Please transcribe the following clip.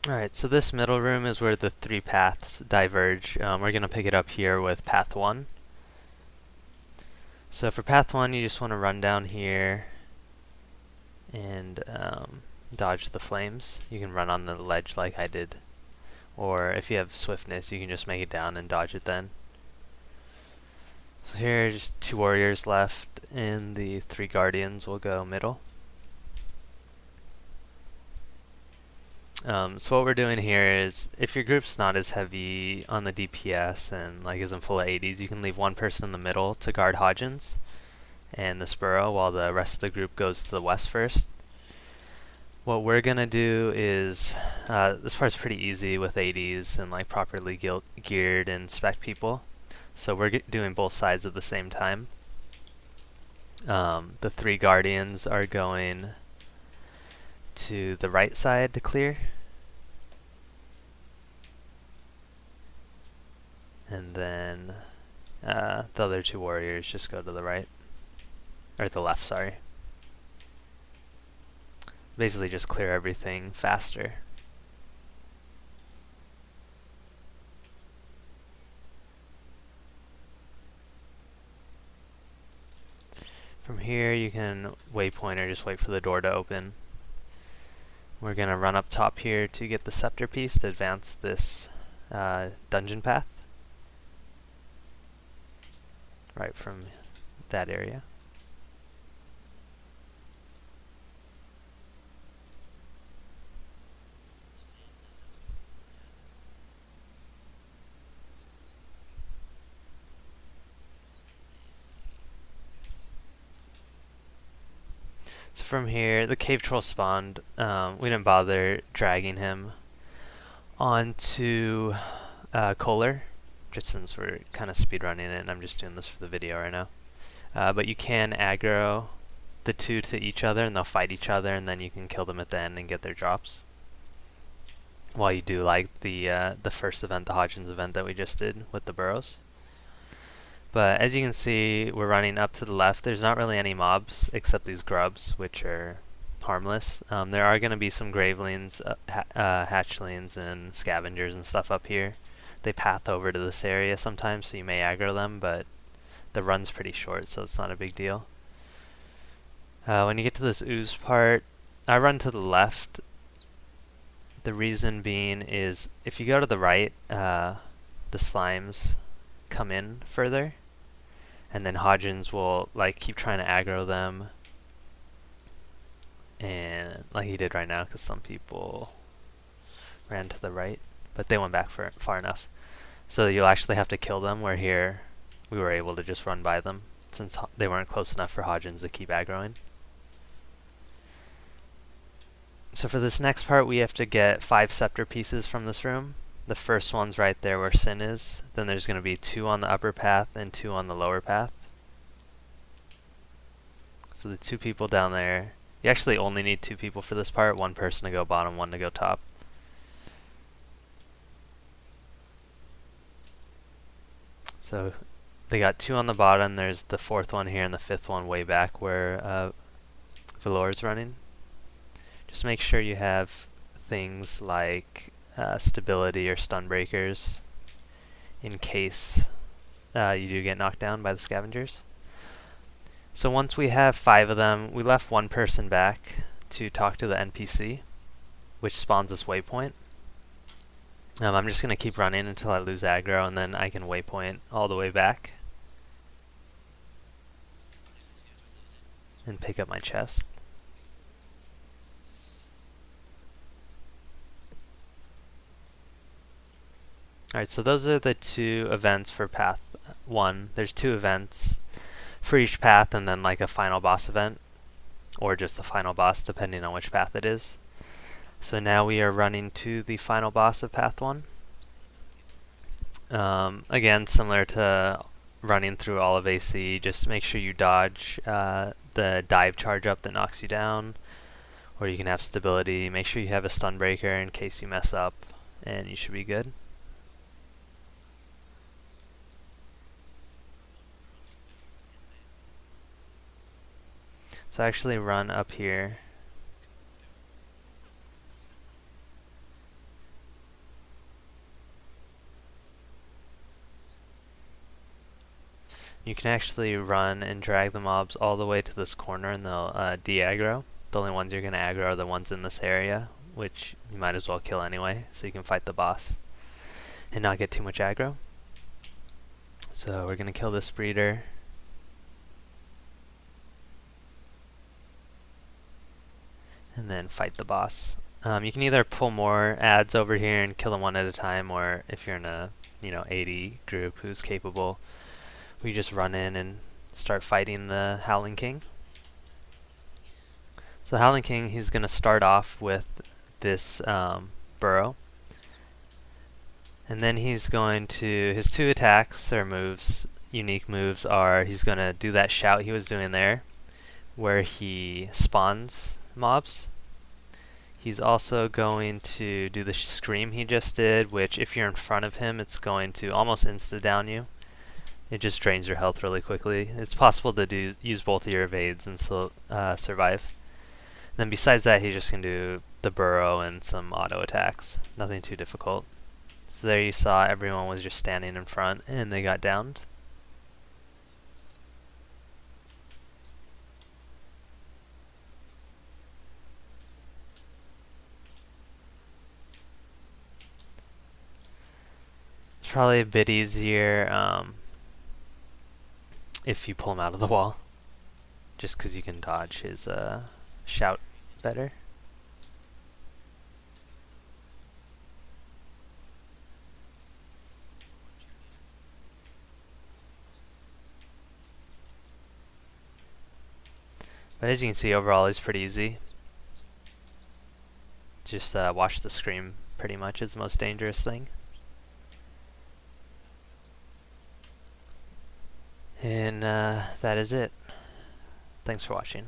Alright, so this middle room is where the three paths diverge. We're going to pick it up here with path 1. So for path 1, you just want to run down here and dodge the flames. You can run on the ledge like I did. Or if you have swiftness, you can just make it down and dodge it then. So here are just 2 warriors left, and the 3 guardians will go middle. So what we're doing here is, if your group's not as heavy on the DPS and like isn't full of 80s, you can leave one person in the middle to guard Hodgins and the Sparrow while the rest of the group goes to the west first. What we're gonna do is, this part's pretty easy with 80s and like properly geared and spec people. So we're doing both sides at the same time. The 3 guardians are going to the right side to clear. And then the other 2 warriors just go to the right. Or the left, sorry. Basically just clear everything faster. From here you can waypoint or just wait for the door to open. We're going to run up top here to get the Scepter piece to advance this dungeon path. Right from that area. So from here, the cave troll spawned. We didn't bother dragging him onto Kohler, just since we're kind of speedrunning it, and I'm just doing this for the video right now. But you can aggro the 2 to each other, and they'll fight each other, and then you can kill them at the end and get their drops. While you do like the first event, the Hodgins event that we just did with the burrows. But as you can see, we're running up to the left. There's not really any mobs except these grubs, which are harmless. There are going to be some gravelings, hatchlings, and scavengers and stuff up here. They path over to this area sometimes, so you may aggro them, but the run's pretty short, so it's not a big deal. When you get to this ooze part, I run to the left. The reason being is if you go to the right, the slimes come in further, and then Hodgins will like keep trying to aggro them, and like he did right now, because some people ran to the right, but they went back far enough. So you'll actually have to kill them, where here we were able to just run by them, since they weren't close enough for Hodgins to keep aggroing. So for this next part, we have to get 5 scepter pieces from this room. The first one's right there where Sin is. Then there's going to be 2 on the upper path and 2 on the lower path. So the 2 people down there, you actually only need 2 people for this part. 1 person to go bottom, 1 to go top. So they got 2 on the bottom. There's the 4th one here and the 5th one way back where Valor's running. Just make sure you have things like stability or stun breakers in case you do get knocked down by the scavengers. So once we have 5 of them, we left 1 person back to talk to the NPC, which spawns this waypoint. I'm just going to keep running until I lose aggro, and then I can waypoint all the way back and pick up my chest. Alright, so those are the 2 events for path 1. There's 2 events for each path, and then like a final boss event, or just the final boss depending on which path it is. So now we are running to the final boss of path 1. Again, similar to running through all of AC, just make sure you dodge the dive charge up that knocks you down, or you can have stability. Make sure you have a stun breaker in case you mess up, and you should be good. So actually run up here. You can actually run and drag the mobs all the way to this corner and they'll de-aggro. The only ones you're going to aggro are the ones in this area, which you might as well kill anyway, so you can fight the boss and not get too much aggro. So we're going to kill this breeder. And then fight the boss. You can either pull more ads over here and kill them one at a time, or if you're in a 80 group who's capable, we just run in and start fighting the Howling King. So the Howling King, he's going to start off with this burrow. And then he's going to, his two attacks or moves, unique moves are, he's going to do that shout he was doing there, where he spawns mobs. He's also going to do the scream he just did, which if you're in front of him, it's going to almost insta-down you. It just drains your health really quickly. It's possible to use both of your evades and still survive. Then besides that, he's just going to do the burrow and some auto attacks. Nothing too difficult. So there you saw everyone was just standing in front and they got downed. It's probably a bit easier if you pull him out of the wall, just because you can dodge his shout better. But as you can see, overall he's pretty easy. Just watch the scream pretty much is the most dangerous thing. And that is it. Thanks for watching.